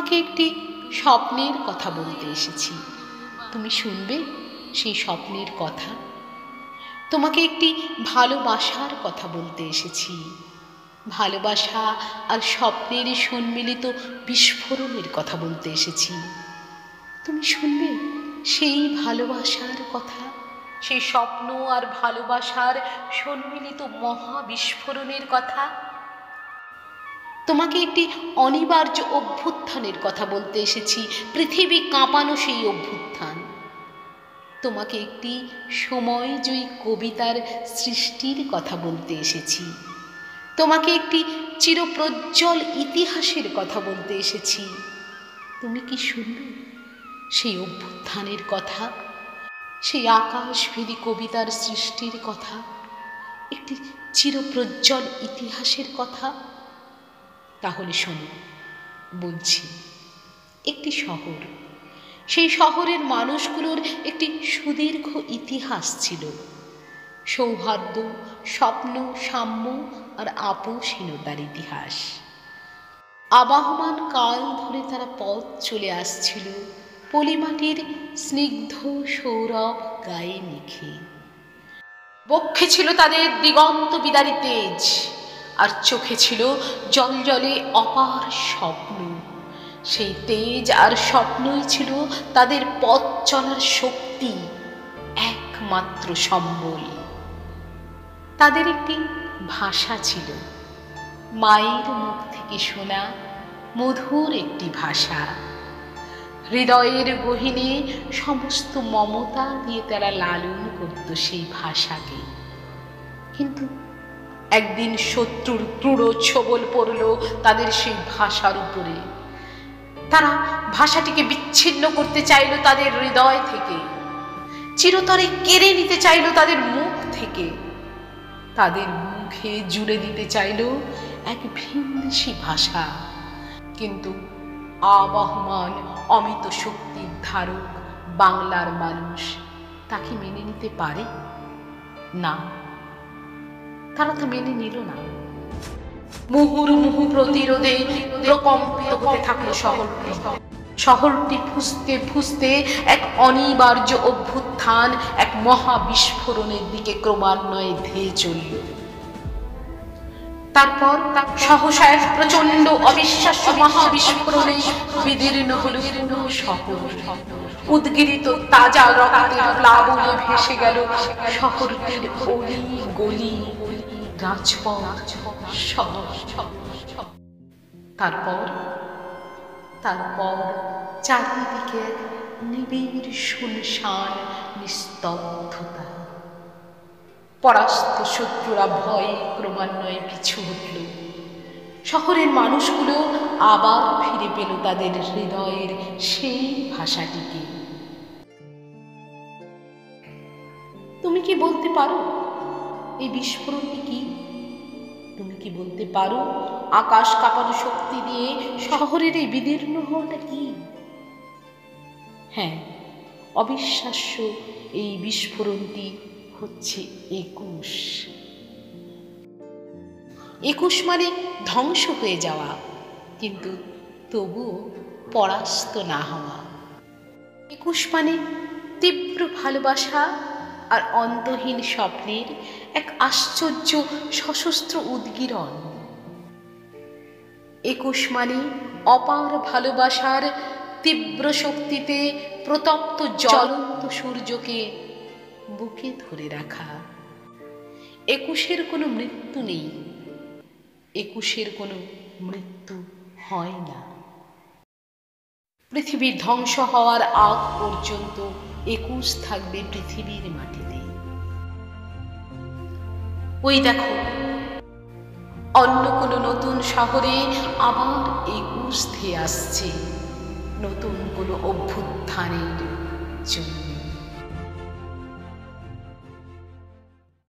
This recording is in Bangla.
তোমাকে একটি স্বপ্নের কথা বলতে এসেছি। তুমি শুনবে সেই স্বপ্নের কথা? তোমাকে একটি ভালোবাসার কথা বলতে এসেছি। ভালোবাসা আর স্বপ্নের সম্মিলিত বিস্ফোরণের কথা বলতে এসেছি। তুমি শুনবে সেই ভালোবাসার কথা, সেই স্বপ্ন আর ভালোবাসার সম্মিলিত মহা বিস্ফোরণের কথা। তোমাকে একটি অনিবার্য অভ্যুত্থানের কথা বলতে এসেছি, পৃথিবী কাঁপানো সেই অভ্যুত্থান। তোমাকে একটি সময়জয়ী কবিতার সৃষ্টির কথা বলতে এসেছি। তোমাকে একটি চিরপ্রজ্জ্বল ইতিহাসের কথা বলতে এসেছি। তুমি কি শুনবে সেই অভ্যুত্থানের কথা, সেই আকাশভেদী কবিতার সৃষ্টির কথা, একটি চিরপ্রজ্জ্বল ইতিহাসের কথা? তাহলে শোনো, বলছি। একটি শহর, সেই শহরের মানুষগুলোর একটি সুদীর্ঘ ইতিহাস ছিল। সৌহার্দ্য, স্বপ্ন, সাম্য আর আপোষহীনতার ইতিহাস। আবহমান কাল ধরে তারা পথ চলে আসছিল পলিমাটির স্নিগ্ধ সৌরভ গায়ে মেখে। বক্ষে ছিল তাদের দিগন্ত বিদারী তেজ, আর চোখে ছিল জলজলে অপার স্বপ্ন। সেই তেজ আর স্বপ্নই ছিল তাদের পথ চলার শক্তি, একমাত্র সম্বল। তাদের একটি ভাষা ছিল, মায়ের মুখ থেকে শোনা মধুর একটি ভাষা। হৃদয়ের গহীনে সমস্ত মমতা দিয়ে তারা লালন করত সেই ভাষাকে। কিন্তু একদিন শত্রুর ক্রূর ছোবল পড়ল তাদের সেই ভাষার উপরে। তারা ভাষাটিকে বিচ্ছিন্ন করতে চাইল তাদের হৃদয় থেকে, চিরতরে কেড়ে নিতে চাইল তাদের মুখ থেকে। তাদের মুখে জুড়ে দিতে চাইল এক ভিনদেশী ভাষা। কিন্তু আবহমান অমিত শক্তির ধারক বাংলার মানুষ তাকে মেনে নিতে পারে না। তারা তা মেনে নিল না। মুহুর্মুহু প্রতিরোধে প্রকম্পিত হতে থাকলো শহরটি। শহরটি ফুঁসতে ফুঁসতে এক অনিবার্য অভ্যুত্থান, এক মহা বিস্ফোরণের দিকে ক্রমান্বয়ে ধেয়ে চলল। তারপর সহসা এক প্রচন্ড অবিশ্বাস্য মহাবিস্ফোরণে বিদীর্ণ হল শহর। উদ্গিরিত তাজা রক্তের প্লাবনে ভেসে গেল শহরটির অলি গলি, রাজপথ, শহর। তারপর চারিদিকে এক নিবিড় শুনশান নিস্তব্ধতা। পরাস্ত শত্রুরা ভয়ে ক্রমান্বয়ে পিছু হটল। শহরের মানুষগুলো আবার ফিরে পেল তাদের হৃদয়ের সেই ভাষাটিকে। তুমি কি বলতে পারো এই বিস্ফোরণটি কি? তুমি কি বলতে পারো আকাশ কাঁপানো শক্তি দিয়ে শহরের এই বিদীর্ণ হওয়াটা কি? হ্যাঁ, অবিশ্বাস্য এই বিস্ফোরণটি হচ্ছে ২১। ২১ মানে ধ্বংস হয়ে যাওয়া, কিন্তু তবুও পরাস্ত না হওয়া। ২১ মানে তীব্র ভালোবাসা আর অন্তহীন স্বপ্নের এক আশ্চর্য সশস্ত্র উদ্গীরণ। ২১ মানে অপার ভালোবাসার তীব্র শক্তিতে প্রতপ্ত জ্বলন্ত সূর্যকে বুকে ধরে রাখা। ২১-এর কোনো মৃত্যু নেই, ২১-এর কোনো মৃত্যু হয় না। পৃথিবীর ধ্বংস হওয়ার আগ পর্যন্ত ২১ থাকবে পৃথিবীর মাটিতে। ওই দেখো, অন্য কোনো নতুন শহরে আবার ২১ ধেয়ে আসছে, নতুন কোনো অভ্যুত্থানের জন্য।